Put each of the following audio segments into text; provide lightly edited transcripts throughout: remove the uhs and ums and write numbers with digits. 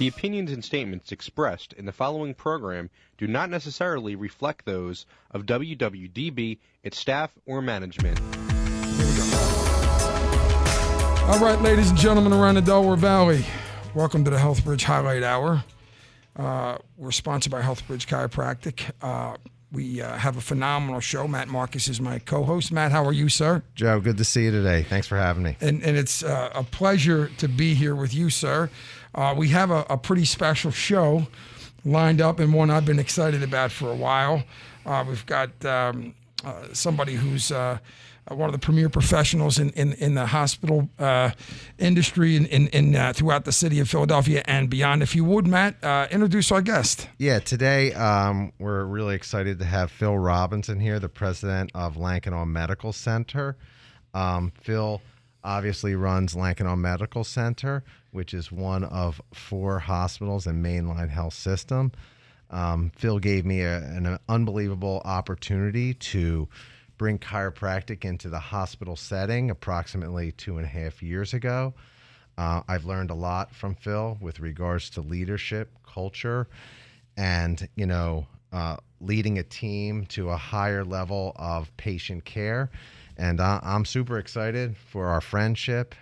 The opinions and statements expressed in the following program do not necessarily reflect those of WWDB, its staff, or management. Here we go. All right, ladies and gentlemen around the Delaware Valley, welcome to the HealthBridge Highlight Hour. We're sponsored by HealthBridge Chiropractic. We have a phenomenal show. Matt Marcus is my co-host. Matt, how are you, sir? Joe, good to see you today. Thanks for having me. And it's a pleasure to be here with you, sir. We have a pretty special show lined up, and one I've been excited about for a while. We've got somebody who's one of the premier professionals in the hospital industry in throughout the city of Philadelphia and beyond. If you would, Matt, introduce our guest. Yeah, today we're really excited to have Phil Robinson here, the president of Lankenau Medical Center. Phil obviously runs Lankenau Medical Center, which is one of 4 hospitals in mainline health system. Phil gave me an unbelievable opportunity to bring chiropractic into the hospital setting approximately 2.5 years ago. I've learned a lot from Phil with regards to leadership, culture, and, leading a team to a higher level of patient care. And I'm super excited for our friendship,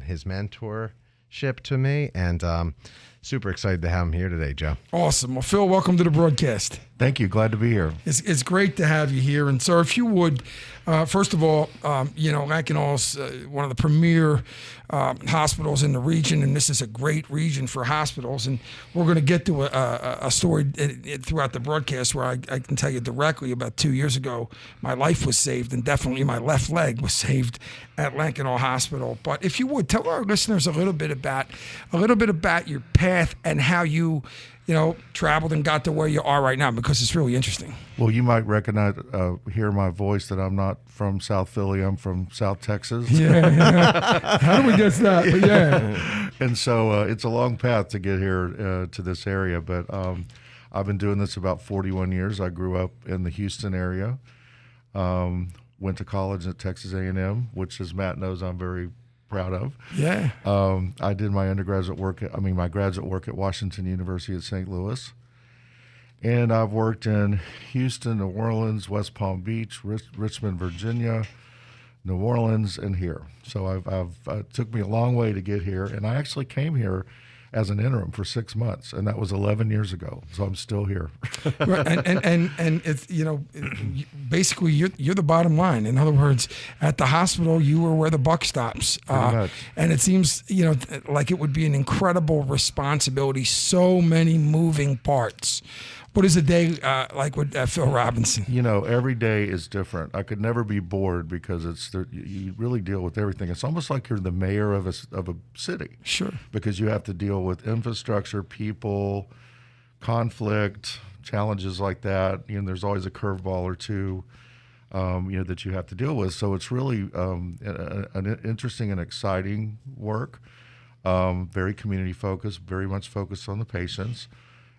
his mentorship to me, and super excited to have him here today, Joe. Awesome. Well, Phil, welcome to the broadcast. Thank you. Glad to be here. It's great to have you here. And sir, if you would, first of all, Lankenau's one of the premier hospitals in the region, and this is a great region for hospitals. And we're going to get to a story throughout the broadcast where I can tell you directly about 2 years ago, my life was saved, and definitely my left leg was saved at Lankenau Hospital. But if you would, tell our listeners a little bit about your path and how you traveled and got to where you are right now, because it's really interesting. Well, you might recognize, hear my voice that I'm not from South Philly. I'm from South Texas. Yeah. How do we guess that? But yeah. And so it's a long path to get here to this area, but I've been doing this about 41 years. I grew up in the Houston area, went to college at Texas A&M, which, as Matt knows, I'm very proud of. Yeah. I did my graduate work at Washington University at St. Louis. And I've worked in Houston, New Orleans, West Palm Beach, Richmond, Virginia, New Orleans, and here. So it took me a long way to get here. And I actually came here as an interim for 6 months, and that was 11 years ago. So I'm still here. Right, and it's basically you're the bottom line. In other words, at the hospital you were where the buck stops. Pretty much. And it seems like it would be an incredible responsibility. So many moving parts. What is a day like with Phil Robinson? Every day is different. I could never be bored because you really deal with everything. It's almost like you're the mayor of a city. Sure. Because you have to deal with infrastructure, people, conflict, challenges like that. There's always a curveball or two, that you have to deal with. So it's really an interesting and exciting work. Very community focused, very much focused on the patients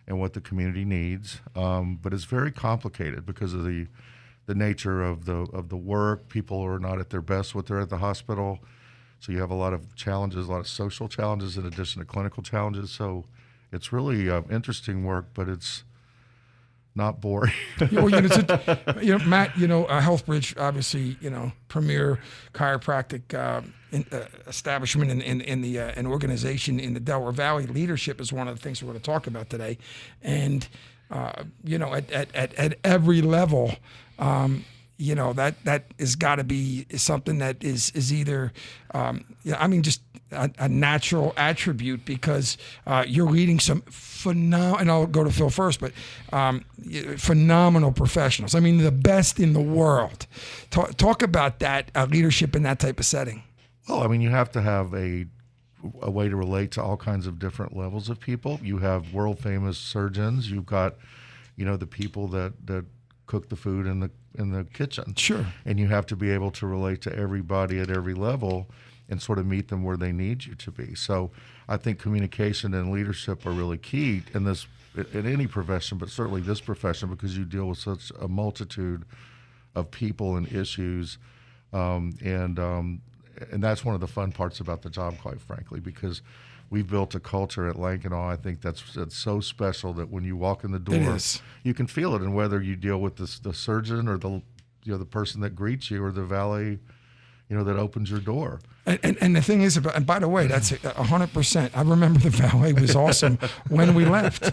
and what the community needs, but it's very complicated because of the nature of the work. People are not at their best when they're at the hospital, so you have a lot of challenges, a lot of social challenges in addition to clinical challenges. So it's really interesting work, but it's not boring. Matt, HealthBridge, obviously, premier chiropractic establishment in an organization in the Delaware Valley. Leadership is one of the things we're going to talk about today, and at every level, that has got to be something that is either, just a natural attribute, because you're leading some phenomenal, and I'll go to Phil first, but phenomenal professionals. I mean, the best in the world. Talk about that leadership in that type of setting. Well, you have to have a way to relate to all kinds of different levels of people. You have world famous surgeons. You've got, the people that cook the food in the kitchen. Sure. And you have to be able to relate to everybody at every level and sort of meet them where they need you to be. So I think communication and leadership are really key in any profession, but certainly this profession, because you deal with such a multitude of people and issues, and that's one of the fun parts about the job, quite frankly, because we've built a culture at Lankenau. I think that's so special that when you walk in the door, you can feel it. And whether you deal with the surgeon or the person that greets you or the valet, that opens your door. And the thing is, and by the way, that's 100%. I remember the valet was awesome when we left.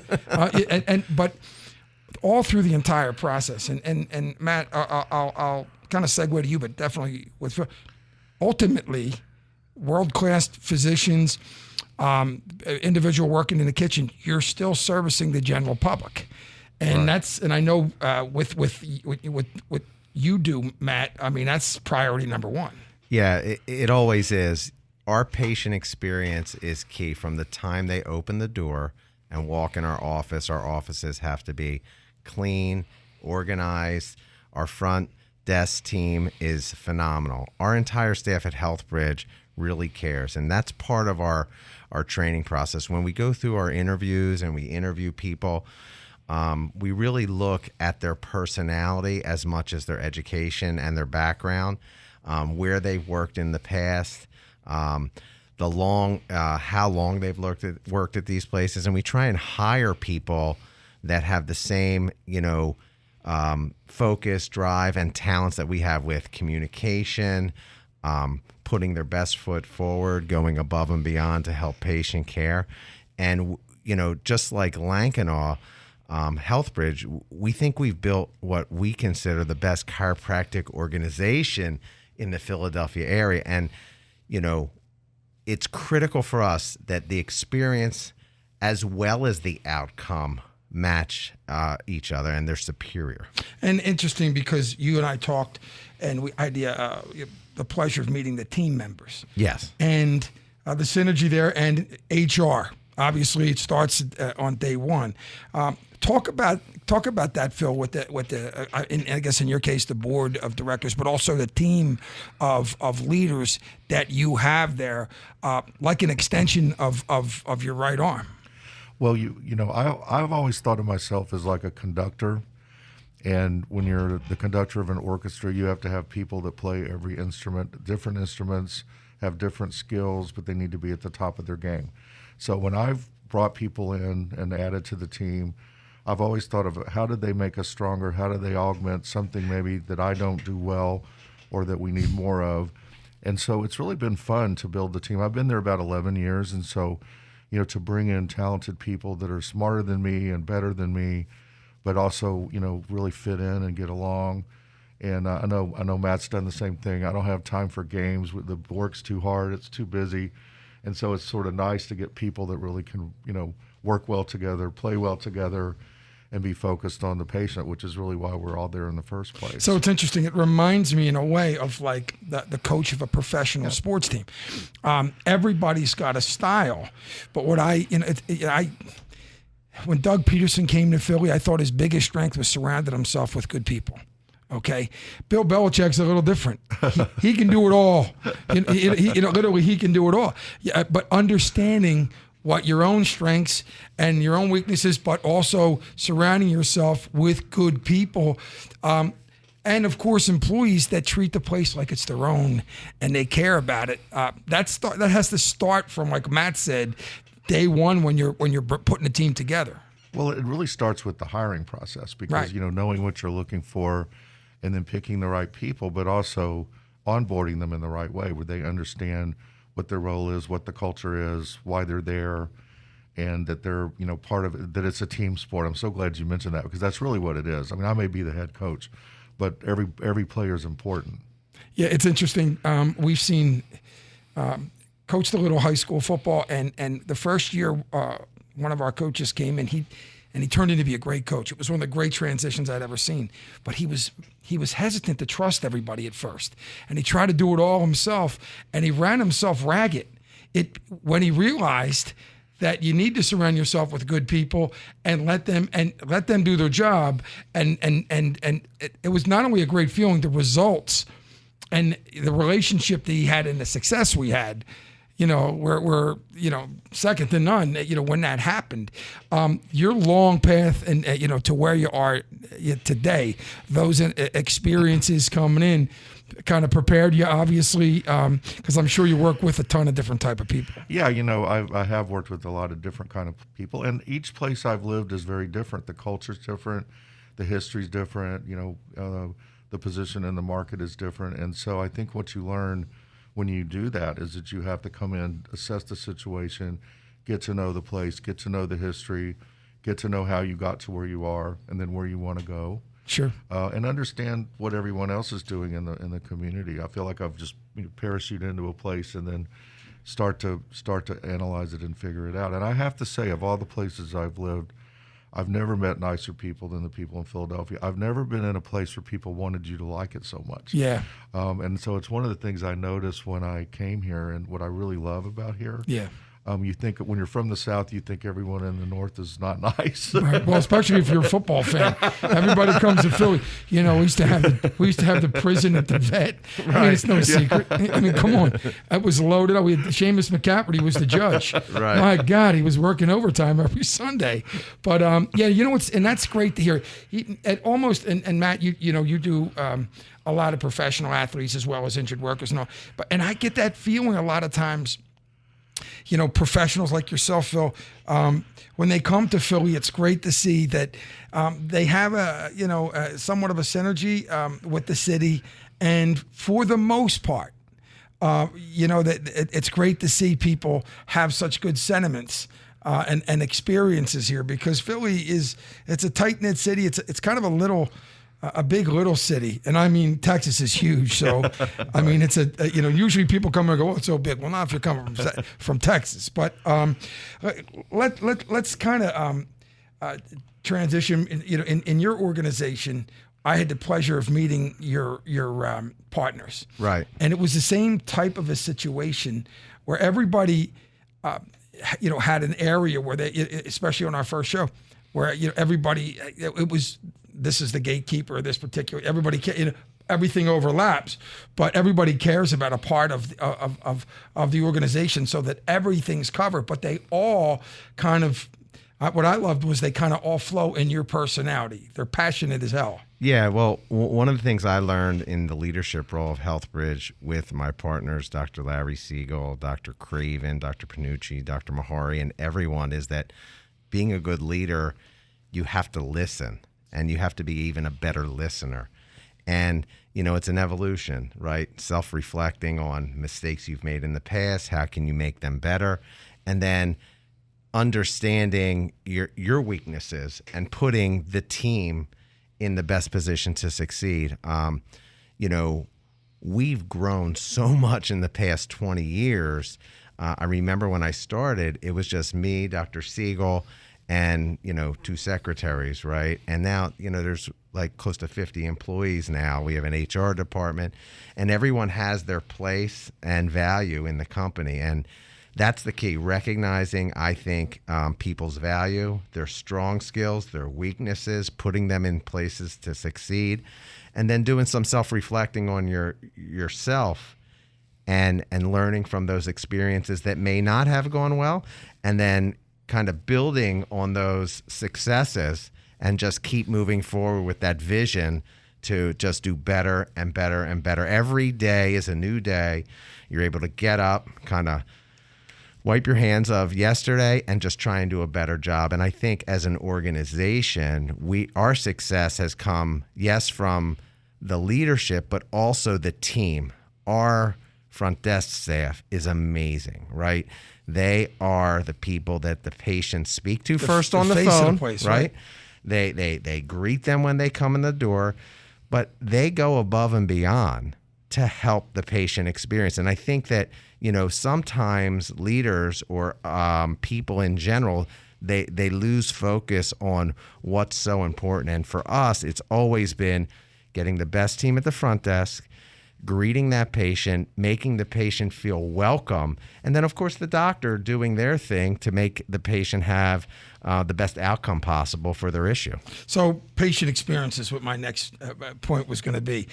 But all through the entire process, and Matt, I'll kind of segue to you, but definitely with Phil. Ultimately, world-class physicians, individual working in the kitchen, you're still servicing the general public, and and I know with what you do, Matt. I mean, that's priority number one. Yeah, it always is. Our patient experience is key from the time they open the door and walk in our office. Our offices have to be clean, organized. Our front desk team is phenomenal. Our entire staff at HealthBridge really cares, and that's part of our training process. When we go through our interviews and we interview people, we really look at their personality as much as their education and their background, where they've worked in the past, how long they've worked at these places, and we try and hire people that have the same, focus, drive, and talents that we have with communication, putting their best foot forward, going above and beyond to help patient care. And, just like Lankenau, HealthBridge, we think we've built what we consider the best chiropractic organization in the Philadelphia area. And, it's critical for us that the experience as well as the outcome match each other, and they're superior. And interesting, because you and I talked, and we had the pleasure of meeting the team members. Yes. And the synergy there, and HR. Obviously, it starts on day one. Talk about that, Phil, with the I guess in your case the board of directors, but also the team of leaders that you have there, like an extension of your right arm. Well, I've always thought of myself as like a conductor, and when you're the conductor of an orchestra, you have to have people that play every instrument. Different instruments have different skills, but they need to be at the top of their game. So when I've brought people in and added to the team, I've always thought of how did they make us stronger? How do they augment something maybe that I don't do well or that we need more of? And so it's really been fun to build the team. I've been there about 11 years, and so to bring in talented people that are smarter than me and better than me, but also, really fit in and get along. And I know Matt's done the same thing. I don't have time for games. The work's too hard. It's too busy. And so it's sort of nice to get people that really can, work well together, play well together, and be focused on the patient, which is really why we're all there in the first place. So it's interesting. It reminds me in a way of like the coach of a professional sports team. Everybody's got a style, but what when Doug Peterson came to Philly, I thought his biggest strength was surrounding himself with good people. Okay, Bill Belichick's a little different. He can do it all. Literally, he can do it all. Yeah, but understanding what your own strengths and your own weaknesses, but also surrounding yourself with good people, and of course, employees that treat the place like it's their own and they care about it. That has to start from, like Matt said, day one when you're putting a team together. Well, it really starts with the hiring process because knowing what you're looking for, and then picking the right people, but also onboarding them in the right way where they understand what their role is, what the culture is, why they're there, and that they're part of it, that it's a team sport. I'm so glad you mentioned that because that's really what it is. I mean, I may be the head coach, but every player is important. Yeah, it's interesting. We've seen coached a little high school football, and the first year one of our coaches came in, and he turned into be a great coach. It was one of the great transitions I'd ever seen. But he was hesitant to trust everybody at first. And he tried to do it all himself, and he ran himself ragged. When he realized that you need to surround yourself with good people and let them do their job, and it was not only a great feeling, the results and the relationship that he had and the success we had, we're second to none, when that happened. Your long path and, to where you are today, those experiences coming in, kind of prepared you, obviously, because I'm sure you work with a ton of different type of people. Yeah, I have worked with a lot of different kind of people, and each place I've lived is very different. The culture's different, the history's different, the position in the market is different. And so I think what you learn when you do that is that you have to come in, assess the situation, get to know the place, get to know the history, get to know how you got to where you are, and then where you want to go. Sure. And understand what everyone else is doing in the community. I feel like I've just parachute into a place and then start to analyze it and figure it out. And I have to say, of all the places I've lived, I've never met nicer people than the people in Philadelphia. I've never been in a place where people wanted you to like it so much. Yeah. And so it's one of the things I noticed when I came here, and what I really love about here. Yeah. You think when you're from the South, you think everyone in the North is not nice. Right. Well, especially if you're a football fan. Everybody comes to Philly. We used to have the prison at the vet. Right. I mean, it's no secret. I mean, come on. That was loaded up. We had Seamus McCafferty was the judge. Right. My God, he was working overtime every Sunday. But and that's great to hear. And Matt, you do a lot of professional athletes as well as injured workers and all. And I get that feeling a lot of times. Professionals like yourself, Phil, when they come to Philly, it's great to see that they have somewhat of a synergy with the city. And for the most part, that it's great to see people have such good sentiments and experiences here, because Philly it's a tight-knit city. It's kind of a big little city, and I mean Texas is huge. So, I mean it's usually people come and go, oh, it's so big. Well, not if you're coming from Texas. But let's kind of transition. In your organization, I had the pleasure of meeting your partners. Right. And it was the same type of a situation where everybody, had an area where they, especially on our first show, where everybody, it was. This is the gatekeeper of this particular. Everybody, everything overlaps, but everybody cares about a part of the organization, so that everything's covered. But they all kind of, what I loved was they kind of all flow in your personality. They're passionate as hell. Yeah, well, one of the things I learned in the leadership role of HealthBridge with my partners, Dr. Larry Siegel, Dr. Craven, Dr. Panucci, Dr. Mahari, and everyone, is that being a good leader, you have to listen. And you have to be even a better listener. And, it's an evolution, right? Self-reflecting on mistakes you've made in the past. How can you make them better? And then understanding your weaknesses and putting the team in the best position to succeed. We've grown so much in the past 20 years. I remember when I started, it was just me, Dr. Siegel, and, 2 secretaries, right? And now, there's like close to 50 employees now. We have an HR department, and everyone has their place and value in the company. And that's the key, recognizing, I think, people's value, their strong skills, their weaknesses, putting them in places to succeed, and then doing some self-reflecting on yourself and learning from those experiences that may not have gone well, and then kind of building on those successes and just keep moving forward with that vision to just do better and better and better. Every day is a new day. You're able to get up, kind of wipe your hands of yesterday and just try and do a better job. And I think as an organization, our success has come, yes, from the leadership, but also the team. Our front desk staff is amazing, right? They are the people that the patients speak to first on the phone, right? They greet them when they come in the door, but they go above and beyond to help the patient experience. And I think that, sometimes leaders or people in general, they lose focus on what's so important. And for us, it's always been getting the best team at the front desk, greeting that patient, making the patient feel welcome, and then, of course, the doctor doing their thing to make the patient have the best outcome possible for their issue. So patient experience is what my next point was going to be.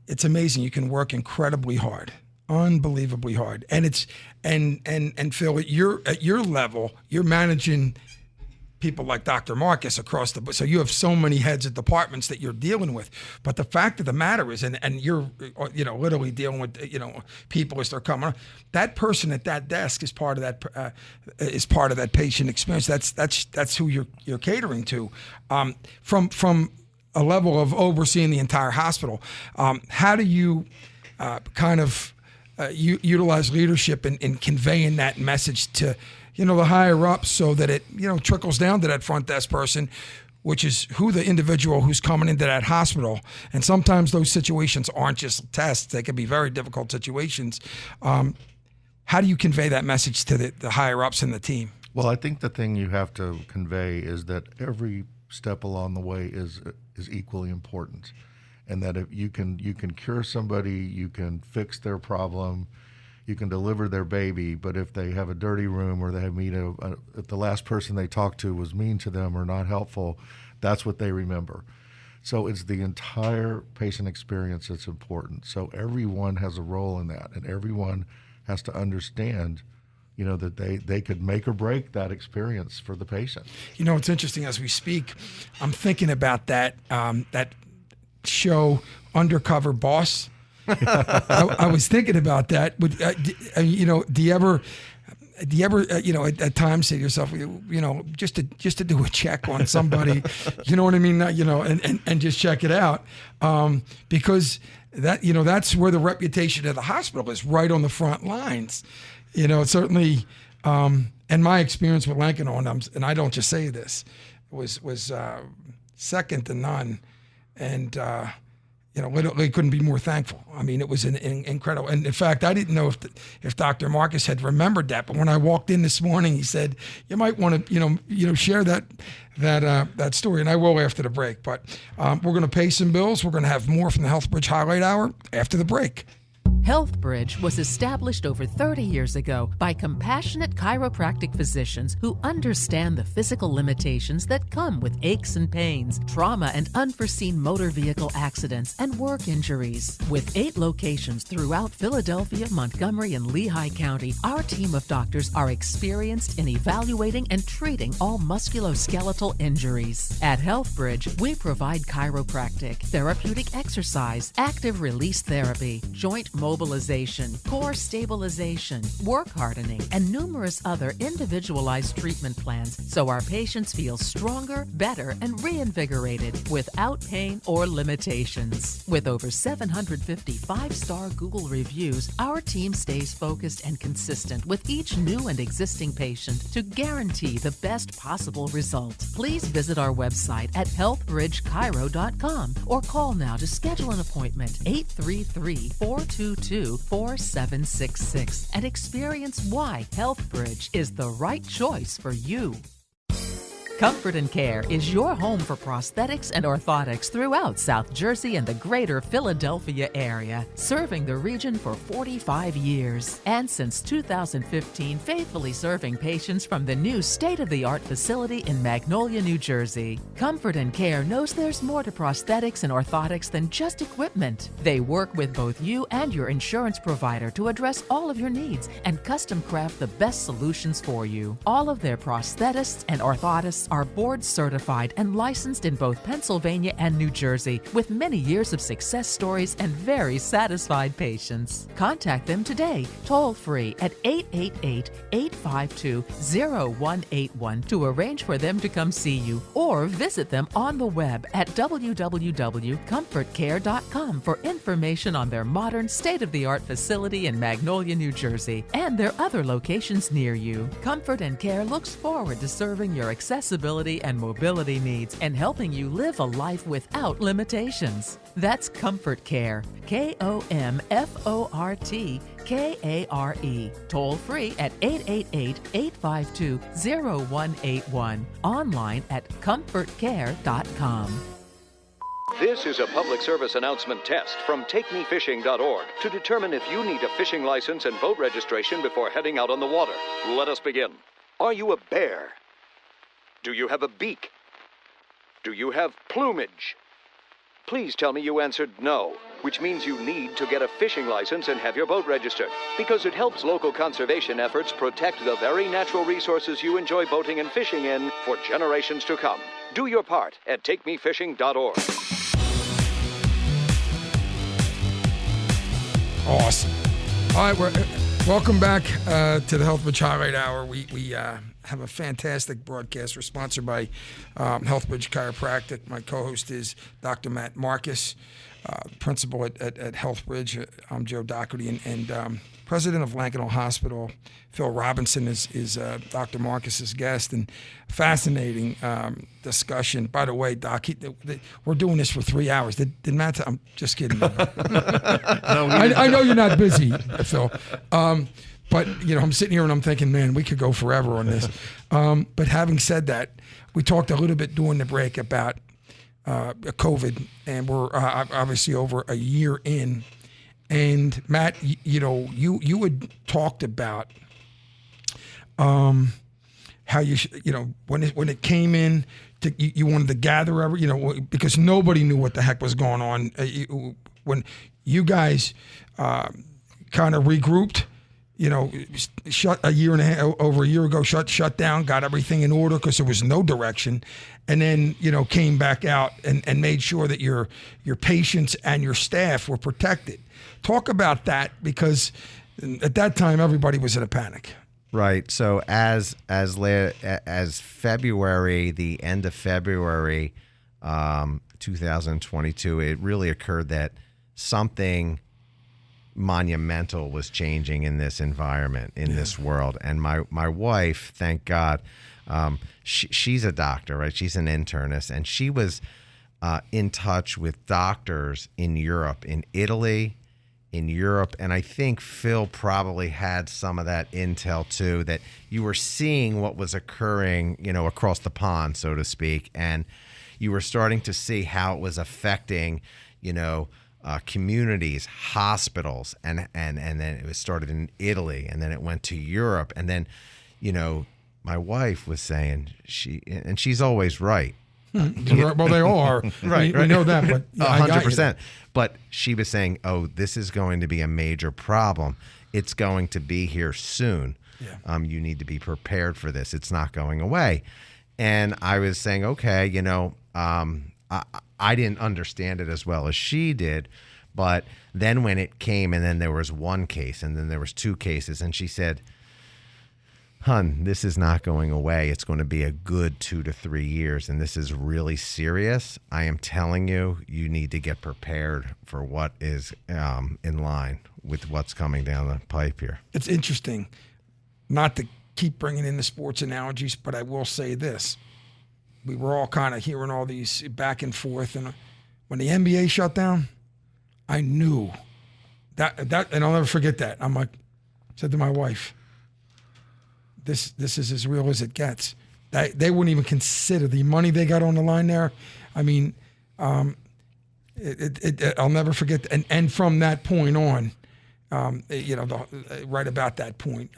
It's amazing. You can work incredibly hard, unbelievably hard, and Phil, at your level, you're managing people like Dr. Marcus across the, so you have so many heads of departments that you're dealing with. But the fact of the matter is, and you're, literally dealing with, people as they're coming on, that person at that desk is part of that patient experience. That's who you're catering to. From a level of overseeing the entire hospital, how do you utilize leadership in conveying that message to, the higher ups, so that it, trickles down to that front desk person, which is who the individual who's coming into that hospital. And sometimes those situations aren't just tests. They can be very difficult situations. How do you convey that message to the higher ups in the team? Well, I think the thing you have to convey is that every step along the way is equally important. And that if you can cure somebody, you can fix their problem, you can deliver their baby, but if they have a dirty room, or they have if the last person they talked to was mean to them or not helpful, that's what they remember. So it's the entire patient experience that's important. So everyone has a role in that, and everyone has to understand, that they could make or break that experience for the patient. It's interesting, as we speak, I'm thinking about that show, Undercover Boss. I was thinking about that. Do you ever at times say to yourself, just to do a check on somebody, you know what I mean? And just check it out, because that's where the reputation of the hospital is, right on the front lines. Certainly, and my experience with Lankenau, and I don't just say this, was second to none, and literally couldn't be more thankful. I mean, it was an incredible. And in fact, I didn't know if Dr. Marcus had remembered that, but when I walked in this morning, he said, "You might want to share that story," and I will after the break. But we're going to pay some bills. We're going to have more from the HealthBridge Highlight Hour after the break. HealthBridge was established over 30 years ago by compassionate chiropractic physicians who understand the physical limitations that come with aches and pains, trauma and unforeseen motor vehicle accidents, and work injuries. With 8 locations throughout Philadelphia, Montgomery, and Lehigh County, our team of doctors are experienced in evaluating and treating all musculoskeletal injuries. At HealthBridge, we provide chiropractic, therapeutic exercise, active release therapy, joint mobilization, core stabilization, work hardening, and numerous other individualized treatment plans so our patients feel stronger, better, and reinvigorated without pain or limitations. With over 750 5-star Google reviews, our team stays focused and consistent with each new and existing patient to guarantee the best possible result. Please visit our website at healthbridgechiro.com or call now to schedule an appointment, 833-422-4766, and experience why HealthBridge is the right choice for you. Comfort and Care is your home for prosthetics and orthotics throughout South Jersey and the greater Philadelphia area, serving the region for 45 years. And since 2015, faithfully serving patients from the new state-of-the-art facility in Magnolia, New Jersey. Comfort and Care knows there's more to prosthetics and orthotics than just equipment. They work with both you and your insurance provider to address all of your needs and custom craft the best solutions for you. All of their prosthetists and orthotists are board certified and licensed in both Pennsylvania and New Jersey, with many years of success stories and very satisfied patients. Contact them today, toll free at 888-852-0181 to arrange for them to come see you, or visit them on the web at www.comfortcare.com for information on their modern state-of-the-art facility in Magnolia, New Jersey, and their other locations near you. Comfort and Care looks forward to serving your accessibility and mobility needs and helping you live a life without limitations. That's Comfort Care, KOMFORTKARE. Toll free at 888-852-0181. Online at comfortcare.com. This is a public service announcement test from TakeMeFishing.org to determine if you need a fishing license and boat registration before heading out on the water. Let us begin. Are you a bear? Do you have a beak? Do you have plumage? Please tell me you answered no, which means you need to get a fishing license and have your boat registered, because it helps local conservation efforts protect the very natural resources you enjoy boating and fishing in for generations to come. Do your part at takemefishing.org. Awesome. All right, welcome back to the HealthBridge Highlight Hour. We have a fantastic broadcast. We're sponsored by HealthBridge Chiropractic. My co-host is Dr. Matt Marcus, principal at HealthBridge. I'm Joe Dougherty, and president of Lankenau Hospital. Phil Robinson is Dr. Marcus's guest, and fascinating discussion. By the way, Doc, we're doing this for 3 hours. Did Matt? I'm just kidding. No, I know you're not busy, Phil. But, I'm sitting here and I'm thinking, man, we could go forever on this. But having said that, we talked a little bit during the break about COVID, and we're obviously over a year in. And Matt, you had talked about how when it came in, you wanted to gather because nobody knew what the heck was going on. When you guys kind of regrouped, shut over a year ago, shut down, got everything in order because there was no direction, and then came back out and made sure that your patients and your staff were protected. Talk about that, because at that time everybody was in a panic. Right. So as February, the end of February, 2022, it really occurred that something monumental was changing in this environment, in this world. And my wife, thank God, she's a doctor, right? She's an internist, and she was in touch with doctors in Europe, in Italy, in Europe, and I think Phil probably had some of that intel too, that you were seeing what was occurring, across the pond, so to speak, and you were starting to see how it was affecting, communities, hospitals, and then it was started in Italy, and then it went to Europe, and then, my wife was saying she's always right. Well, they are. Right. We know that, but 100%. But she was saying, "Oh, this is going to be a major problem. It's going to be here soon. Yeah. You need to be prepared for this. It's not going away." And I was saying, "Okay, I didn't understand it as well as she did." But then when it came, and then there was one case, and then there was two cases, and she said, "Hun, this is not going away. It's going to be a good 2 to 3 years, and this is really serious. I am telling you, you need to get prepared for what is in line with what's coming down the pipe here." It's interesting, not to keep bringing in the sports analogies, but I will say this. We were all kind of hearing all these back and forth, and when the NBA shut down, I knew that, and I'll never forget that. I'm like, said to my wife, This is as real as it gets. They wouldn't even consider the money they got on the line there. I mean, I'll never forget. And from that point on, right about that point,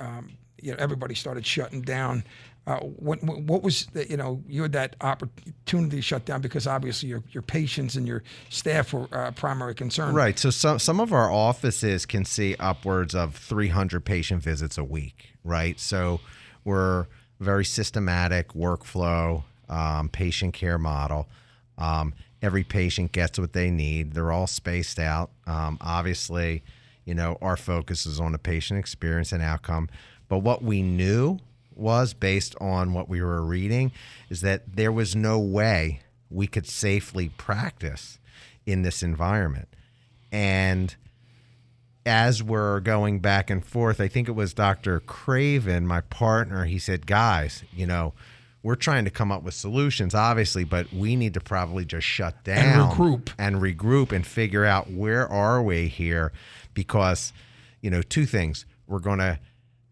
everybody started shutting down. What was you had that opportunity to shut down because obviously your patients and your staff were primary concern. Right. So some of our offices can see upwards of 300 patient visits a week. Right. So we're very systematic workflow, patient care model. Every patient gets what they need. They're all spaced out. Obviously, our focus is on the patient experience and outcome. But what we knew was, based on what we were reading, is that there was no way we could safely practice in this environment. And as we're going back and forth, I think it was Dr. Craven, my partner, he said, "Guys, we're trying to come up with solutions, obviously, but we need to probably just shut down and regroup and figure out where are we here, because, two things.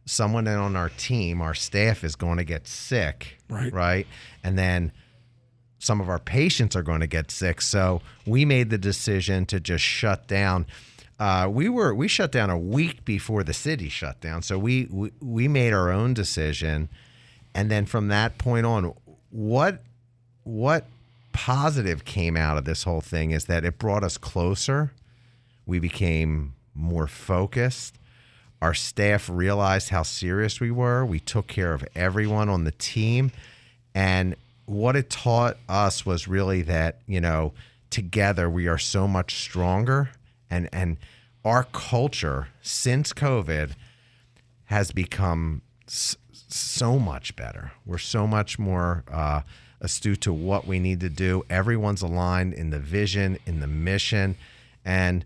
Someone on our team, our staff, is going to get sick, right? And then some of our patients are going to get sick. So we made the decision to just shut down. We shut down a week before the city shut down. So we made our own decision, and then from that point on, what positive came out of this whole thing is that it brought us closer. We became more focused. Our staff realized how serious we were. We took care of everyone on the team. And what it taught us was really that, together we are so much stronger. And our culture since COVID has become so much better. We're so much more astute to what we need to do. Everyone's aligned in the vision, in the mission. And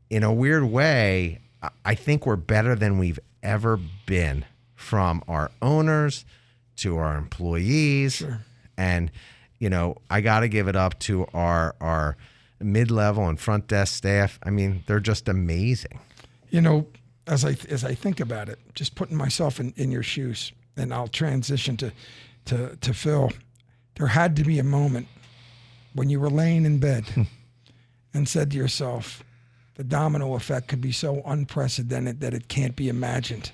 in a weird way, I think we're better than we've ever been, from our owners to our employees. Sure. And, I got to give it up to our mid-level and front desk staff. I mean, they're just amazing. As I think about it, just putting myself in your shoes, and I'll transition to Phil. There had to be a moment when you were laying in bed and said to yourself, the domino effect could be so unprecedented that it can't be imagined.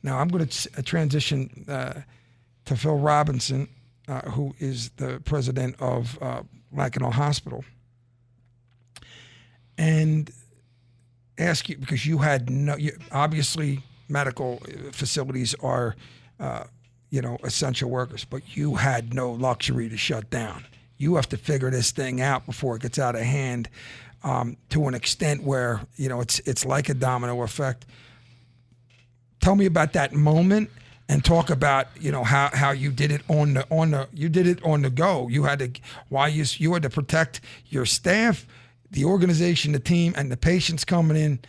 Now, I'm going to transition to Phil Robinson, who is the president of Lankenau Hospital, and ask you, because you had obviously medical facilities are, essential workers, but you had no luxury to shut down. You have to figure this thing out before it gets out of hand, to an extent where, it's like a domino effect. Tell me about that moment, and talk about, how you did it on the go. You had to protect your staff, the organization, the team, and the patients coming in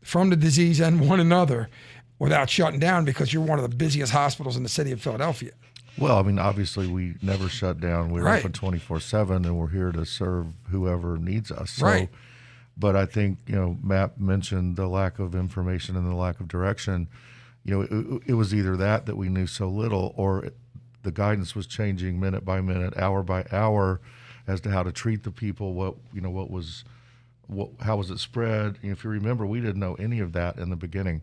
from the disease and one another without shutting down, because you're one of the busiest hospitals in the city of Philadelphia. Well, I mean, obviously we never shut down. We're Right. open 24/7, and we're here to serve whoever needs us. So, Right. But I think, Matt mentioned the lack of information and the lack of direction. It was either that we knew so little, or the guidance was changing minute by minute, hour by hour, as to how to treat the people. How was it spread? If you remember, we didn't know any of that in the beginning.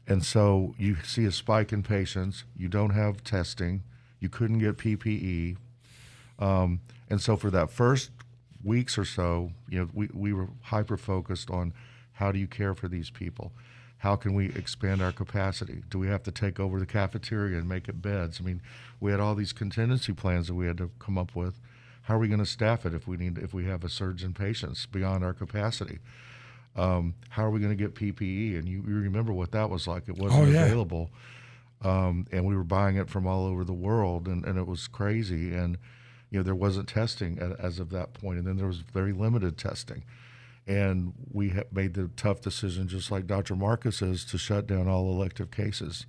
And so you see a spike in patients. You don't have testing. You couldn't get PPE. And so for that first weeks or so, we were hyper-focused on how do you care for these people? How can we expand our capacity? Do we have to take over the cafeteria and make it beds? I mean, we had all these contingency plans that we had to come up with. How are we going to staff it if we have a surge in patients beyond our capacity? How are we going to get PPE? And you remember what that was like. It wasn't available. And we were buying it from all over the world, and it was crazy. And, there wasn't testing as of that point. And then there was very limited testing. And we made the tough decision, just like Dr. Marcus is, to shut down all elective cases,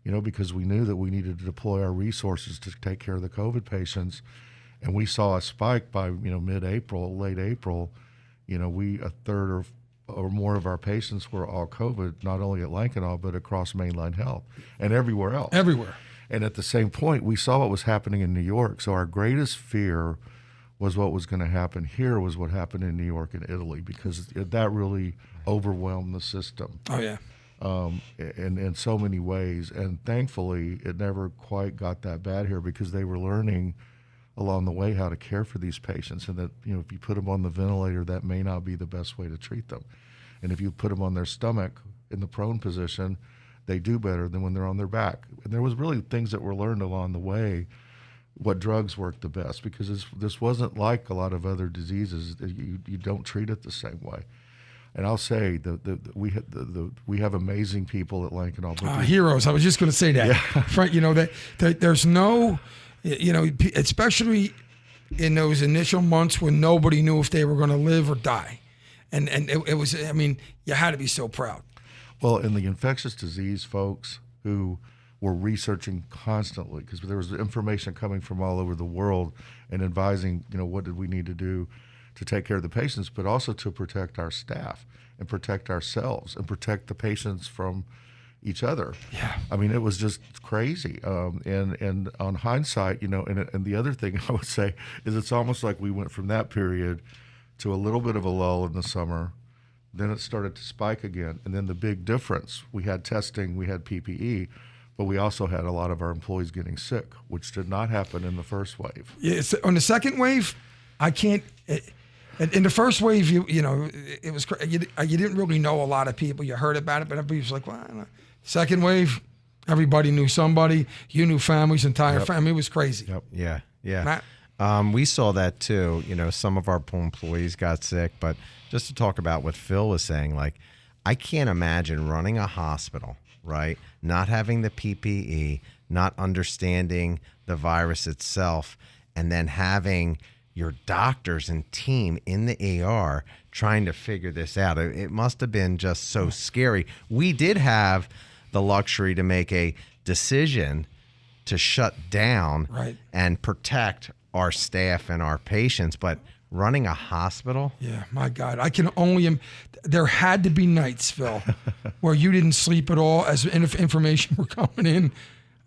because we knew that we needed to deploy our resources to take care of the COVID patients. And we saw a spike by, mid-April, late April. A third or more of our patients were all COVID, not only at Lankenau, but across mainline health and everywhere else. Everywhere. And at the same point, we saw what was happening in New York. So our greatest fear was what was going to happen here was what happened in New York and Italy, because that really overwhelmed the system. Oh, yeah. In so many ways. And thankfully, it never quite got that bad here, because they were learning along the way how to care for these patients, and that, if you put them on the ventilator, that may not be the best way to treat them. And if you put them on their stomach in the prone position, they do better than when they're on their back. And there was really things that were learned along the way, what drugs work the best, because this wasn't like a lot of other diseases. You don't treat it the same way. And I'll say we have amazing people at Lankenau. Heroes. I was just going to say that. Yeah. There's no, especially in those initial months when nobody knew if they were going to live or die, and it was. I mean, you had to be so proud. Well, in the infectious disease folks who were researching constantly, because there was information coming from all over the world and advising, what did we need to do to take care of the patients, but also to protect our staff and protect ourselves and protect the patients from each other. Yeah. I mean, it was just crazy. And on hindsight, and the other thing I would say is it's almost like we went from that period to a little bit of a lull in the summer. Then it started to spike again. And then the big difference, we had testing, we had PPE, but we also had a lot of our employees getting sick, which did not happen in the first wave. Yeah, on the second wave, I can't. In the first wave, you know, it was you didn't really know a lot of people. You heard about it, but everybody was like, "Well, I don't know." Second wave, everybody knew somebody. You knew families, entire family. It was crazy. Yep. Yeah. Yeah. Matt? We saw that too. You know, some of our employees got sick, but just to talk about what Phil was saying, like, I can't imagine running a hospital, right? Not having the PPE, not understanding the virus itself, and then having your doctors and team in the ER trying to figure this out. It must have been just so scary. We did have the luxury to make a decision to shut down and protect our staff and our patients, but running a hospital? Yeah, my God. I can only... There had to be nights, Phil, where you didn't sleep at all as information were coming in.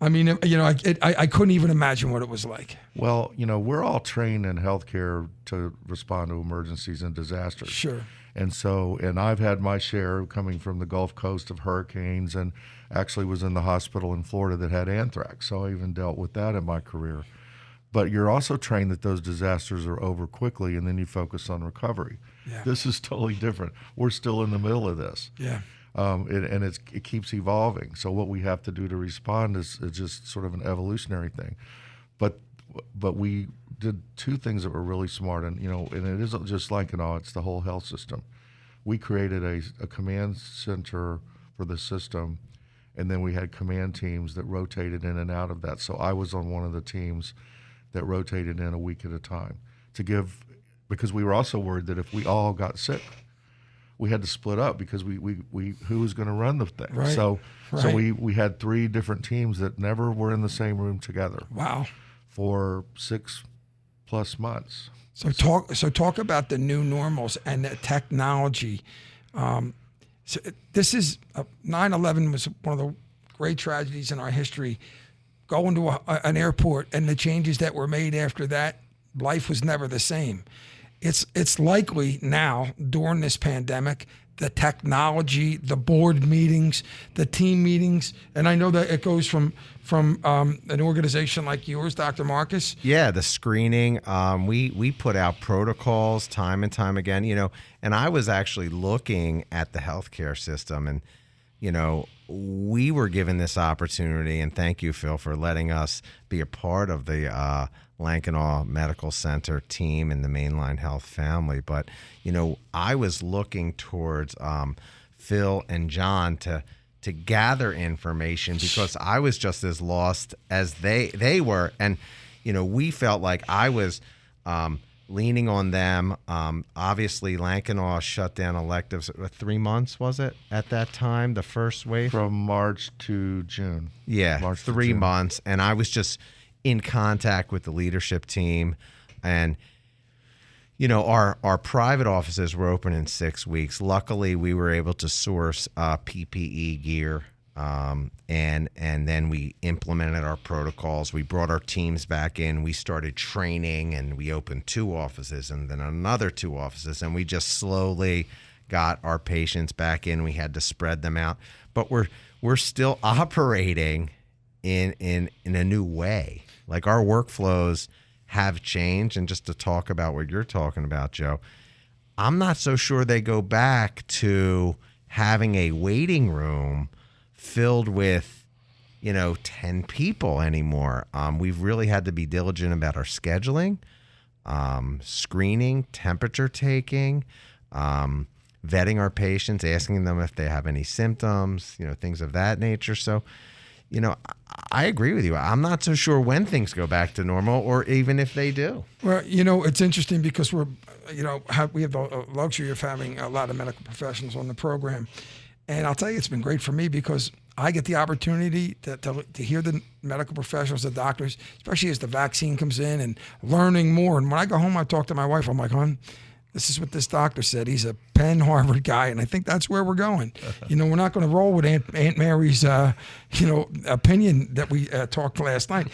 I mean, you know, I couldn't even imagine what it was like. Well, you know, we're all trained in healthcare to respond to emergencies and disasters. Sure. And so, and I've had my share coming from the Gulf Coast of hurricanes, and actually was in the hospital in Florida that had anthrax. So I even dealt with that in my career. But you're also trained that those disasters are over quickly, and then you focus on recovery. Yeah. This is totally different. We're still in the middle of this. Yeah. And it keeps evolving. So what we have to do to respond is just sort of an evolutionary thing. But we did two things that were really smart, and it isn't just Lankenau, it's the whole health system. We created a command center for the system, and then we had command teams that rotated in and out of that. So I was on one of the teams that rotated in a week at a time because we were also worried that if we all got sick, we had to split up because we who was going to run the thing. Right. So we had 3 different teams that never were in the same room together. Wow. For 6+ months. So talk about the new normals and the technology. So this is 9/11 was one of the great tragedies in our history. Going to an airport and the changes that were made after that, life was never the same. It's likely now during this pandemic, the technology, the board meetings, the team meetings, and I know that it goes from an organization like yours, Dr. Marcus. Yeah, the screening. We put out protocols time and time again. And I was actually looking at the healthcare system, and we were given this opportunity, and thank you, Phil, for letting us be a part of the Lankenau Medical Center team and the Mainline Health family. But, I was looking towards Phil and John to gather information because I was just as lost as they were. And, we felt like I was leaning on them. Obviously, Lankenau shut down electives. 3 months, was it, at that time, the first wave? From March to June. Yeah, March 3 months. And I was just in contact with the leadership team. And, our private offices were open in 6 weeks. Luckily, we were able to source PPE gear. And then we implemented our protocols. We brought our teams back in. We started training, and we opened 2 offices and then another 2 offices. And we just slowly got our patients back in. We had to spread them out. But we're still operating in a new way. Like, our workflows have changed. And just to talk about what you're talking about, Joe, I'm not so sure they go back to having a waiting room filled with, 10 people anymore. We've really had to be diligent about our scheduling, screening, temperature taking, vetting our patients, asking them if they have any symptoms, things of that nature. So, I agree with you. I'm not so sure when things go back to normal, or even if they do. Well, it's interesting because we have the luxury of having a lot of medical professionals on the program. And I'll tell you, it's been great for me because I get the opportunity to hear the medical professionals, the doctors, especially as the vaccine comes in, and learning more. And when I go home, I talk to my wife. I'm like, hon, this is what this doctor said. He's a Penn Harvard guy, and I think that's where we're going. We're not going to roll with Aunt Mary's, opinion that we talked last night.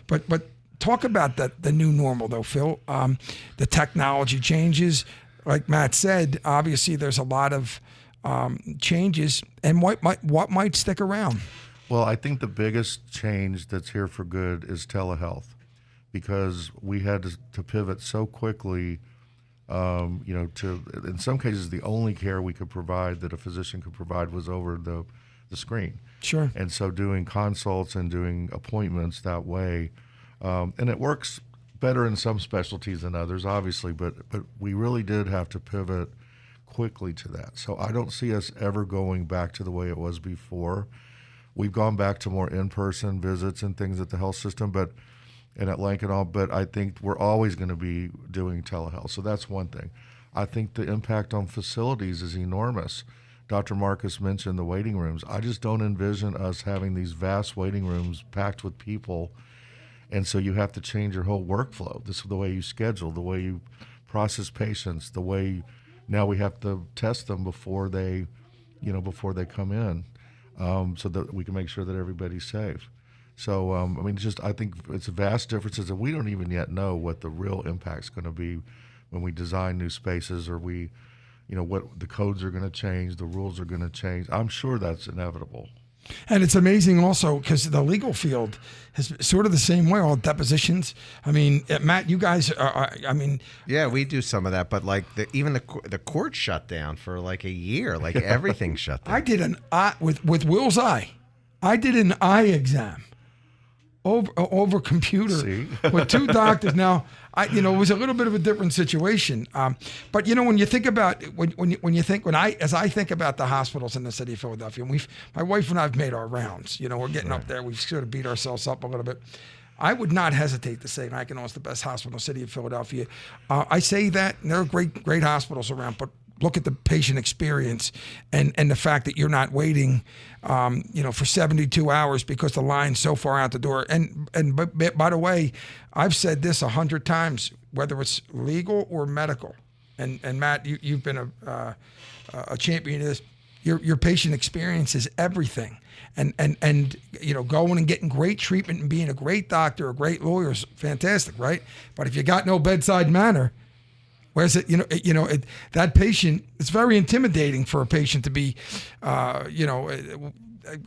But talk about the new normal, though, Phil. The technology changes. Like Matt said, obviously there's a lot of changes, and what might stick around? Well, I think the biggest change that's here for good is telehealth, because we had to pivot so quickly. To in some cases, the only care we could provide that a physician could provide was over the screen. Sure. And so doing consults and doing appointments that way, and it works better in some specialties than others, obviously, but we really did have to pivot quickly to that. So I don't see us ever going back to the way it was before. We've gone back to more in-person visits and things at the health system, and at Lankenau, but I think we're always going to be doing telehealth. So that's one thing. I think the impact on facilities is enormous. Dr. Marcus mentioned the waiting rooms. I just don't envision us having these vast waiting rooms packed with people. And so you have to change your whole workflow. This is the way you schedule, the way you process patients, the way now we have to test them before they come in, so that we can make sure that everybody's safe. So, I think it's vast differences, and we don't even yet know what the real impact's going to be when we design new spaces, or what the codes are going to change, the rules are going to change. I'm sure that's inevitable. And it's amazing also because the legal field is sort of the same way, all depositions. I mean, Matt, you guys are, Yeah, we do some of that, but like even the court shut down for like a year, like everything shut down. I did an eye, with Will's eye. I did an eye exam over computer with two doctors. Now, it was a little bit of a different situation. But when you think about as I think about the hospitals in the city of Philadelphia, and my wife and I've made our rounds. We're getting up there. We've sort of beat ourselves up a little bit. I would not hesitate to say Lankenau is the best hospital in the city of Philadelphia. I say that, and there are great hospitals around, but look at the patient experience and the fact that you're not waiting, for 72 hours because the line's so far out the door. And by the way, I've said this 100 times, whether it's legal or medical. And Matt, you've been a champion of this. Your patient experience is everything. And going and getting great treatment and being a great doctor, a great lawyer is fantastic, right? But if you got no bedside manner, whereas that patient, it's very intimidating for a patient to be,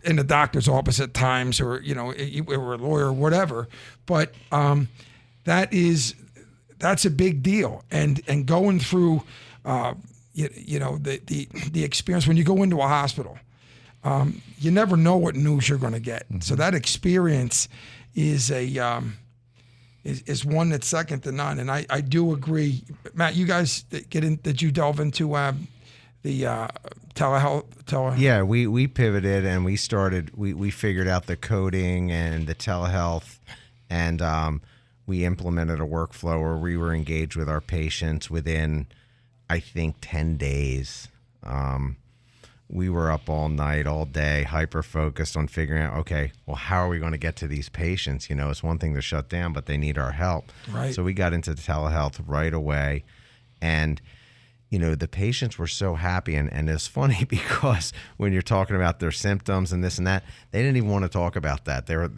in the doctor's office at times, or or a lawyer or whatever. But that's a big deal. And going through, the experience when you go into a hospital, you never know what news you're going to get. Mm-hmm. So that experience is is one that's second to none. And I do agree. Matt, you guys did you delve into the telehealth? Yeah, we pivoted and we started, we figured out the coding and the telehealth, and we implemented a workflow where we were engaged with our patients within, I think, 10 days. We were up all night, all day, hyper-focused on figuring out, okay, well, how are we going to get to these patients? It's one thing to shut down, but they need our help. Right. So we got into telehealth right away. And, the patients were so happy. And it's funny because when you're talking about their symptoms and this and that, they didn't even want to talk about that. They were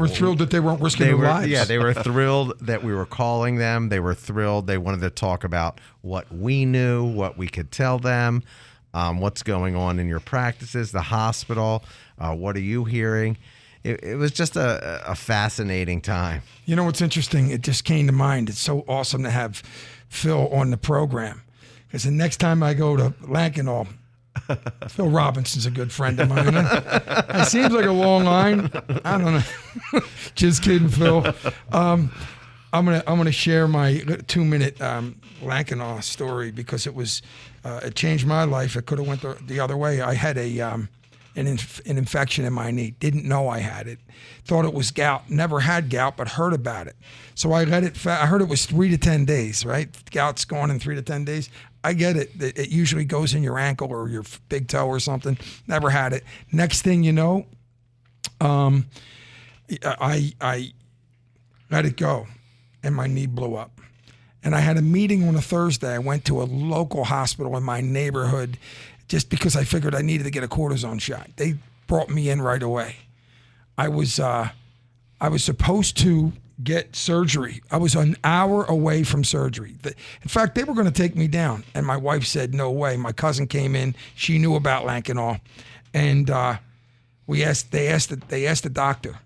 thrilled that they weren't risking their lives. Yeah, they were thrilled that we were calling them. They were thrilled. They wanted to talk about what we knew, what we could tell them. What's going on in your practices, the hospital, what are you hearing? It was just a fascinating time. What's interesting? It just came to mind. It's so awesome to have Phil on the program, because the next time I go to Lankenau, Phil Robinson's a good friend of mine. It seems like a long line. I don't know. Just kidding, Phil. I'm gonna share my 2-minute Lankenau story, because it changed my life. It could have went the other way. I had an infection in my knee. Didn't know I had it. Thought it was gout. Never had gout, but heard about it. So I let it. I heard it was 3 to 10 days. Right? Gout's gone in 3 to 10 days. I get it. It usually goes in your ankle or your big toe or something. Never had it. Next thing you know, I let it go, and my knee blew up. And I had a meeting on a Thursday. I went to a local hospital in my neighborhood just because I figured I needed to get a cortisone shot. They brought me in right away. I was supposed to get surgery. I was an hour away from surgery. In fact, they were going to take me down, and my wife said, no way. My cousin came in. She knew about Lankenau, and they asked the doctor,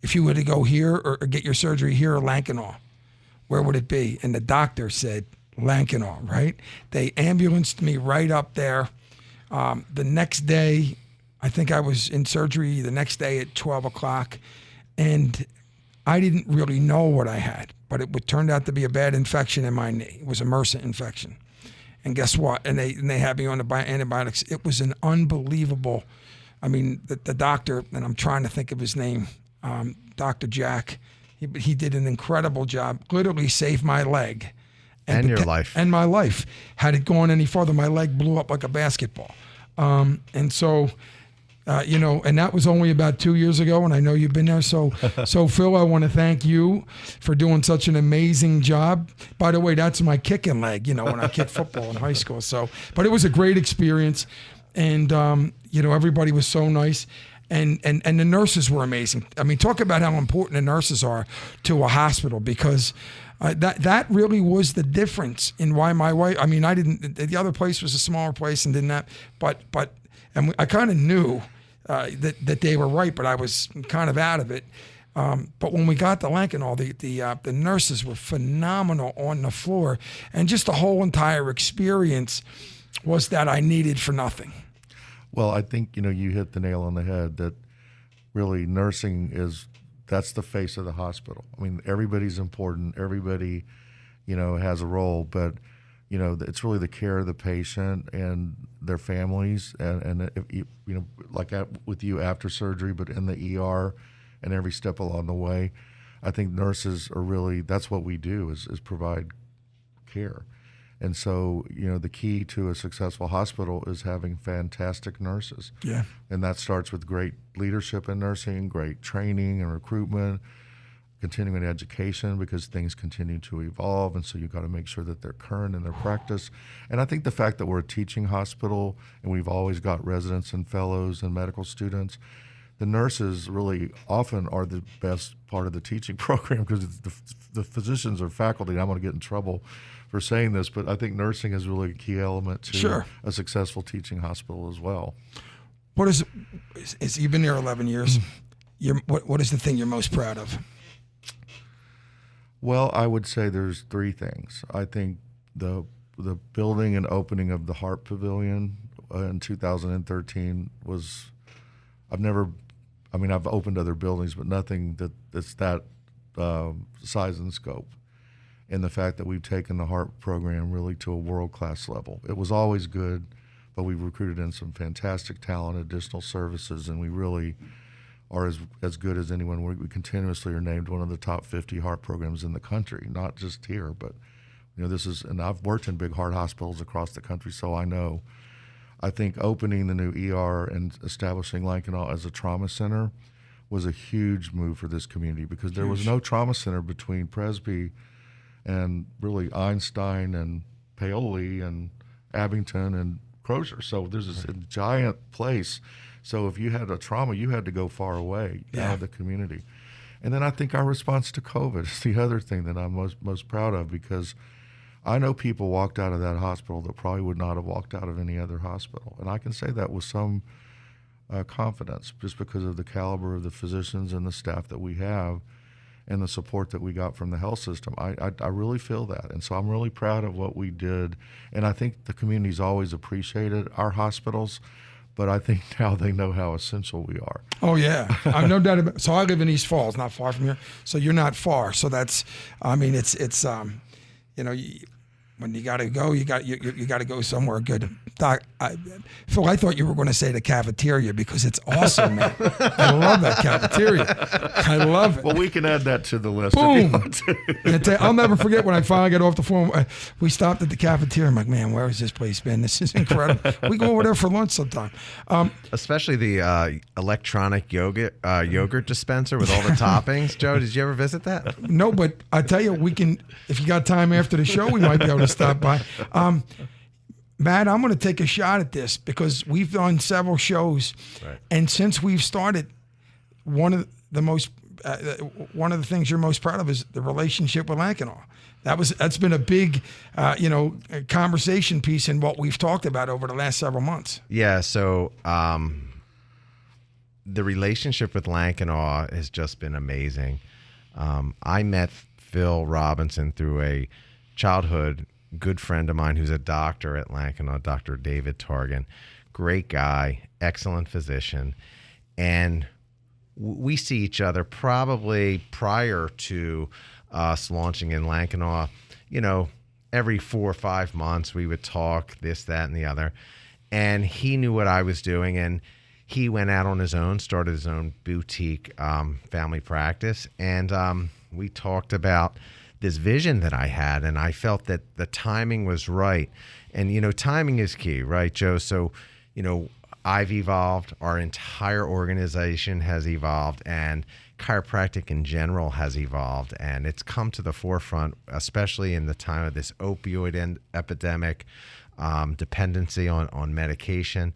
if you were to go here or get your surgery here or Lankenau, where would it be? And the doctor said, Lankenau, right? They ambulanced me right up there. The next day, I think I was in surgery the next day at 12 o'clock, and I didn't really know what I had, but it turned out to be a bad infection in my knee. It was a MRSA infection. And guess what? And they had me on the antibiotics. It was an unbelievable, I mean, the doctor, and I'm trying to think of his name, Dr. Jack, he did an incredible job, literally saved my leg. And your life. And my life. Had it gone any farther, my leg blew up like a basketball. And so, and that was only about 2 years ago, and I know you've been there. So Phil, I want to thank you for doing such an amazing job. By the way, that's my kicking leg, when I kicked football in high school. But it was a great experience, and, everybody was so nice. And the nurses were amazing. I mean, talk about how important the nurses are to a hospital, because that really was the difference in why my wife. I mean, the other place was a smaller place and didn't have, but I kind of knew that they were right, but I was kind of out of it. But when we got to Lankenau, the nurses were phenomenal on the floor, and just the whole entire experience was that I needed for nothing. Well, I think, you hit the nail on the head that really nursing that's the face of the hospital. I mean, everybody's important. Everybody, has a role, but, it's really the care of the patient and their families. And like with you after surgery, but in the ER and every step along the way, I think nurses are really, that's what we do is provide care. And so, the key to a successful hospital is having fantastic nurses. Yeah. And that starts with great leadership in nursing, great training and recruitment, continuing education, because things continue to evolve. And so you've got to make sure that they're current in their practice. And I think the fact that we're a teaching hospital and we've always got residents and fellows and medical students, the nurses really often are the best part of the teaching program, because the physicians are faculty. And I'm going to get in trouble for saying this, but I think nursing is really a key element to a successful teaching hospital as well. What is you've been there 11 years. What is the thing you're most proud of? Well, I would say there's three things. I think the building and opening of the Heart Pavilion in 2013 was, I've opened other buildings, but nothing that's that size and scope. And the fact that we've taken the heart program really to a world-class level. It was always good, but we've recruited in some fantastic talent, additional services, and we really are as good as anyone. We continuously are named one of the top 50 heart programs in the country, not just here, but and I've worked in big heart hospitals across the country, so I know. I think opening the new ER and establishing Lankenau as a trauma center was a huge move for this community, because there was no trauma center between Presby and really Einstein and Paoli and Abington and Crozier. So there's this giant place. So if you had a trauma, you had to go far away out of the community. And then I think our response to COVID is the other thing that I'm most proud of, because I know people walked out of that hospital that probably would not have walked out of any other hospital. And I can say that with some confidence, just because of the caliber of the physicians and the staff that we have and the support that we got from the health system. I really feel that. And so I'm really proud of what we did. And I think the community's always appreciated our hospitals, but I think now they know how essential we are. Oh, yeah. I've no doubt about it. So I live in East Falls, not far from here. So you're not far. So that's, when you got to go, you got to go somewhere good. Doc, Phil, I thought you were going to say the cafeteria, because it's awesome, man. I love that cafeteria. I love it. Well, we can add that to the list. Boom. If you want to. I'll never forget when I finally got off the phone. We stopped at the cafeteria. I'm like, man, where has this place been? This is incredible. We go over there for lunch sometime. Especially the electronic yogurt dispenser with all the toppings. Joe, did you ever visit that? No, but I tell you, we can. If you got time after the show, we might be able to stop by. Matt, I'm going to take a shot at this, because we've done several shows, and since we've started, one of the things you're most proud of is the relationship with Lankenau. That's been a big, conversation piece in what we've talked about over the last several months. Yeah. So the relationship with Lankanaw has just been amazing. I met Phil Robinson through a childhood good friend of mine who's a doctor at Lankanaw, Dr. David Targan. Great guy, excellent physician. And we see each other probably prior to us launching in Lankanaw. Every 4 or 5 months we would talk, this, that, and the other. And he knew what I was doing, and he went out on his own, started his own boutique family practice. And we talked about this vision that I had, and I felt that the timing was right. And, timing is key, right, Joe? So, I've evolved, our entire organization has evolved, and chiropractic in general has evolved, and it's come to the forefront, especially in the time of this opioid epidemic, dependency on medication.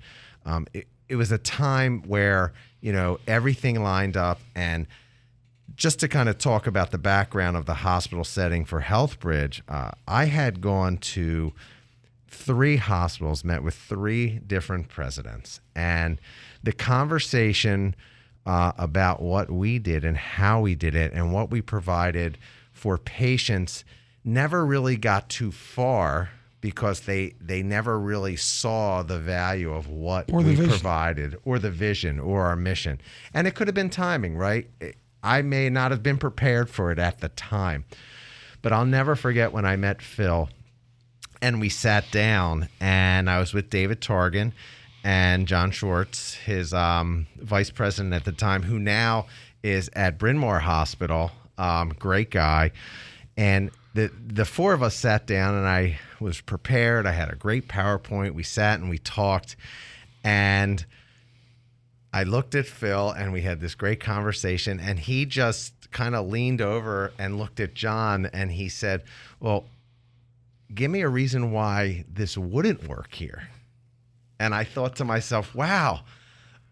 It was a time where, everything lined up. And just to kind of talk about the background of the hospital setting for HealthBridge, I had gone to 3 hospitals, met with 3 different presidents, and the conversation about what we did and how we did it and what we provided for patients never really got too far, because they never really saw the value of what we provided, or the vision, or our mission. And it could have been timing, right? I may not have been prepared for it at the time, but I'll never forget when I met Phil. And we sat down, and I was with David Targan and John Schwartz, his vice president at the time, who now is at Bryn Mawr Hospital. Great guy. And the 4 of us sat down, and I was prepared. I had a great PowerPoint. We sat and we talked. And I looked at Phil, and we had this great conversation. And he just kind of leaned over and looked at John, and he said, well, give me a reason why this wouldn't work here. And I thought to myself, wow,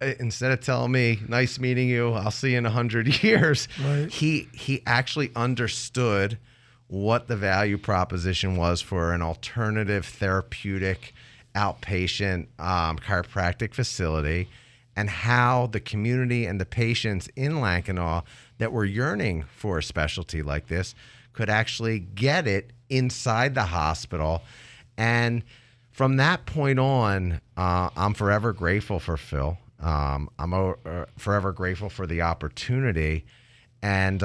instead of telling me, nice meeting you, I'll see you in 100 years, right. He actually understood what the value proposition was for an alternative therapeutic outpatient chiropractic facility, and how the community and the patients in Lankanaw that were yearning for a specialty like this could actually get it inside the hospital. And from that point on, I'm forever grateful for Phil. I'm forever grateful for the opportunity. And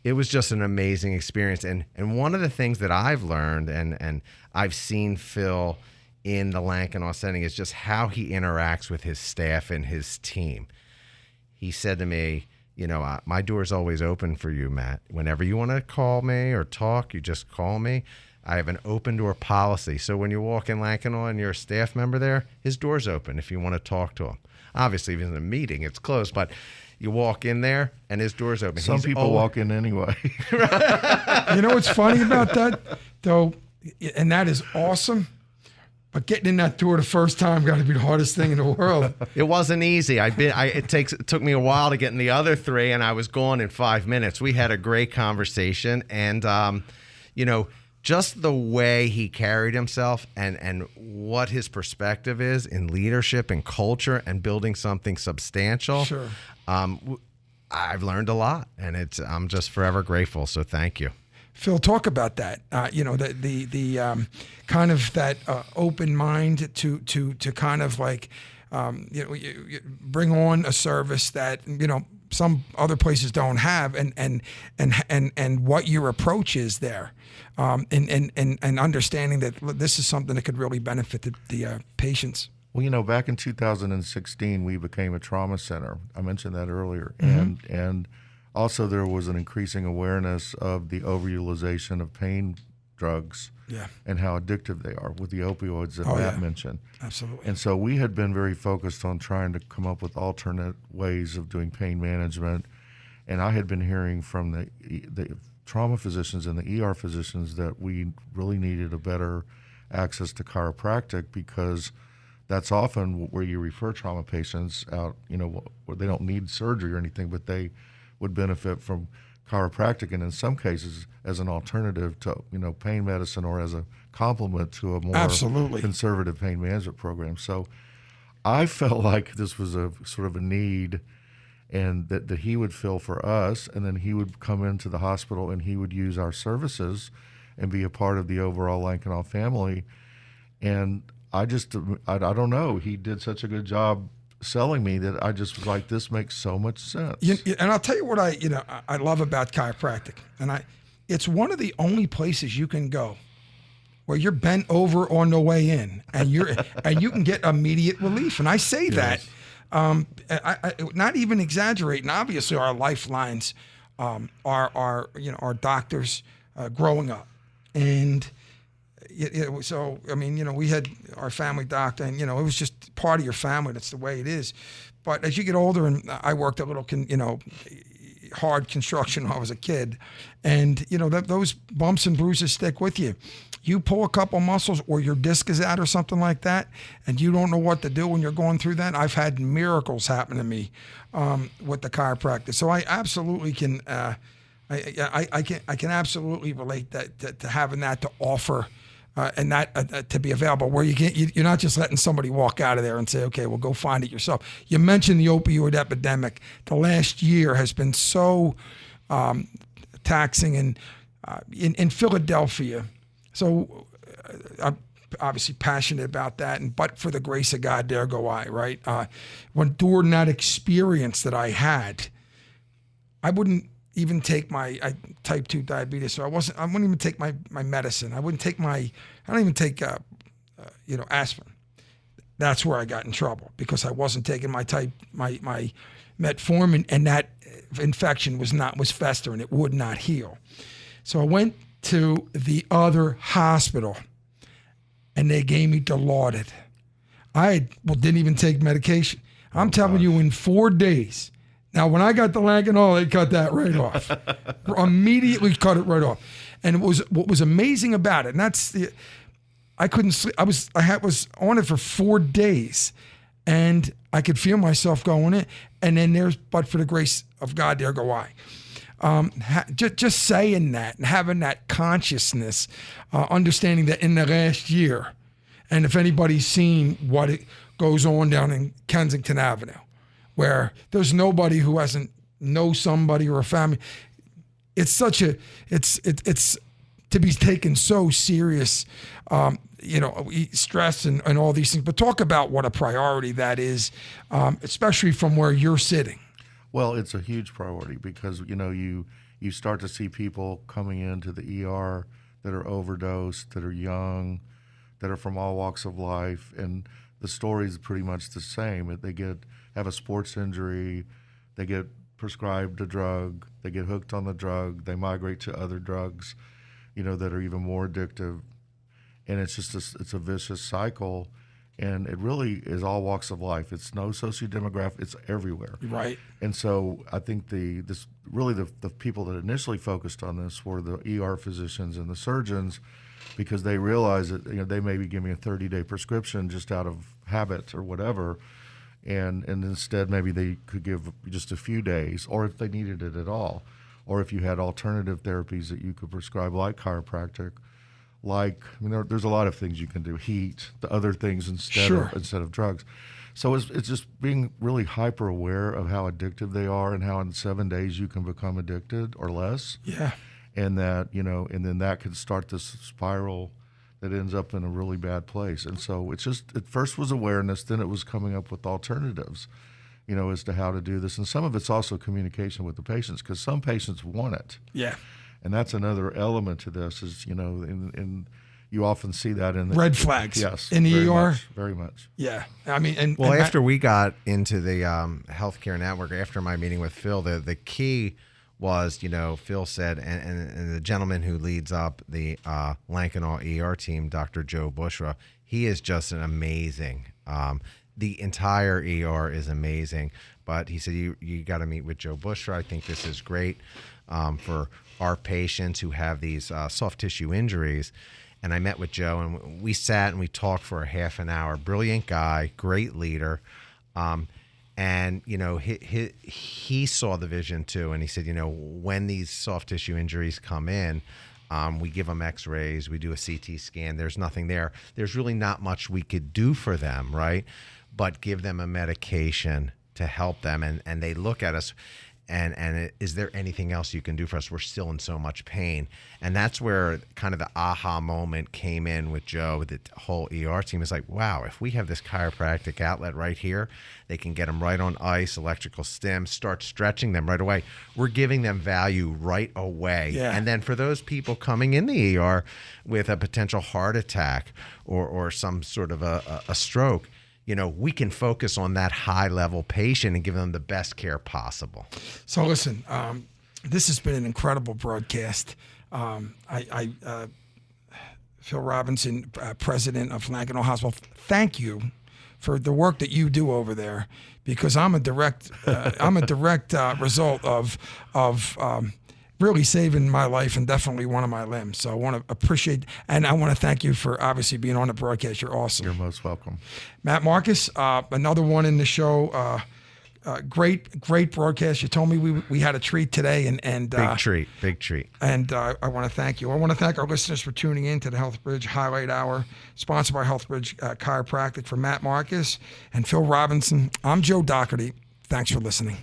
it was just an amazing experience. And one of the things that I've learned, and I've seen Phil in the Lankanaw setting, is just how he interacts with his staff and his team. He said to me, my door's always open for you, Matt. Whenever you want to call me or talk, you just call me. I have an open door policy. So when you walk in Lankanaw and you're a staff member there, his door's open if you want to talk to him. Obviously, if he's in a meeting, it's closed, but you walk in there and his door's open. Some people walk in anyway. You know what's funny about that, though, and that is awesome, but getting in that door the first time got to be the hardest thing in the world. It wasn't easy. It took me a while to get in the other 3, and I was gone in 5 minutes. We had a great conversation, and just the way he carried himself and what his perspective is in leadership and culture and building something substantial. Sure. I've learned a lot, and I'm just forever grateful. So thank you. Phil, talk about that. The kind of that open mind to kind of like you bring on a service that some other places don't have, and what your approach is there, and understanding that this is something that could really benefit the patients. Well, back in 2016, we became a trauma center. I mentioned that earlier, and also, there was an increasing awareness of the overutilization of pain drugs, and how addictive they are with the opioids that Matt mentioned. Absolutely. And so we had been very focused on trying to come up with alternate ways of doing pain management. And I had been hearing from the trauma physicians and the ER physicians that we really needed a better access to chiropractic, because that's often where you refer trauma patients out, where they don't need surgery or anything, but they would benefit from chiropractic, and in some cases as an alternative to pain medicine, or as a complement to a more conservative pain management program. So I felt like this was a sort of a need and that he would fill for us, and then he would come into the hospital and he would use our services and be a part of the overall Lankenau family. And I don't know, he did such a good job selling me that I just was like, this makes so much sense. And I'll tell you what I love about chiropractic, and it's one of the only places you can go where you're bent over on the way in, and you can get immediate relief. And I say that, I not even exaggerating. Obviously, our lifelines are doctors growing up, and so I mean, we had our family doctor, and it was just part of your family. That's the way it is. But as you get older, and I worked a little, hard construction when I was a kid, and those bumps and bruises stick with you. You pull a couple muscles, or your disc is out or something like that, and you don't know what to do when you're going through that. I've had miracles happen to me with the chiropractor. So I absolutely can, I can absolutely relate that to having that to offer. And that to be available, where you're not just letting somebody walk out of there and say, okay, well, go find it yourself. You mentioned the opioid epidemic. The last year has been so taxing, and in Philadelphia. So I'm obviously passionate about that, but for the grace of God, there go I, right? During that experience that I had, I wouldn't even take my type 2 diabetes, so I wouldn't even take my medicine. I don't even take aspirin. That's where I got in trouble, because I wasn't taking my metformin, and that infection was festering. It would not heal. So I went to the other hospital, and they gave me Dilaudid. Didn't even take medication. I'm telling you, in 4 days. Now, when I got the Lankenau, they cut that right off. Immediately cut it right off. And what was amazing about it, and I couldn't sleep. I was on it for 4 days, and I could feel myself going in. And then but for the grace of God, there go I. Just saying that and having that consciousness, understanding that in the last year, and if anybody's seen what it goes on down in Kensington Avenue, where there's nobody who hasn't know somebody or a family. It's it's to be taken so serious, stress and all these things. But talk about what a priority that is, especially from where you're sitting. Well, it's a huge priority, because you start to see people coming into the ER that are overdosed, that are young, that are from all walks of life, and the story is pretty much the same. They have a sports injury, they get prescribed a drug, they get hooked on the drug, they migrate to other drugs, that are even more addictive, and it's just it's a vicious cycle, and it really is all walks of life. It's no socio-demographic, it's everywhere. Right. And so I think the people that initially focused on this were the ER physicians and the surgeons, because they realized that they maybe give me a 30-day prescription just out of habit or whatever, and instead maybe they could give just a few days, or if they needed it at all, or if you had alternative therapies that you could prescribe, like chiropractic, there's a lot of things you can do, heat, the other things instead of drugs. So it's just being really hyper aware of how addictive they are, and how in 7 days you can become addicted or less. Yeah. And that, and then that could start this spiral that ends up in a really bad place. And so it's just, at first was awareness, then it was coming up with alternatives, as to how to do this. And some of it's also communication with the patients, because some patients want it. Yeah. And that's another element to this is, in you often see that in the red flags. Yes. In the ER. Very much. Yeah. I mean, after we got into the healthcare network, after my meeting with Phil, the key was, Phil said, and the gentleman who leads up the Lankenau ER team, Dr. Joe Bushra, he is just an amazing. The entire ER is amazing, but he said you got to meet with Joe Bushra. I think this is great for our patients who have these soft tissue injuries. And I met with Joe, and we sat and we talked for a half an hour. Brilliant guy, great leader. And, he saw the vision too. And he said, when these soft tissue injuries come in, we give them x-rays, we do a CT scan. There's nothing there. There's really not much we could do for them, right? But give them a medication to help them, and they look at us. And is there anything else you can do for us? We're still in so much pain. And that's where kind of the aha moment came in with Joe, the whole ER team. Is like, wow, if we have this chiropractic outlet right here, they can get them right on ice, electrical stim, start stretching them right away. We're giving them value right away. Yeah. And then for those people coming in the ER with a potential heart attack or some sort of a stroke, we can focus on that high-level patient and give them the best care possible. So listen, this has been an incredible broadcast. Phil Robinson, president of Lankenau Hospital, thank you for the work that you do over there, because I'm a direct result of really saving my life and definitely one of my limbs. So I want to appreciate, and I want to thank you for obviously being on the broadcast. You're awesome. You're most welcome. Matt Marcus, another one in the show. Great broadcast. You told me we had a treat today, and Big treat. And I want to thank you. I want to thank our listeners for tuning in to the HealthBridge Highlight Hour, sponsored by HealthBridge Chiropractic. For Matt Marcus and Phil Robinson, I'm Joe Dougherty. Thanks for listening.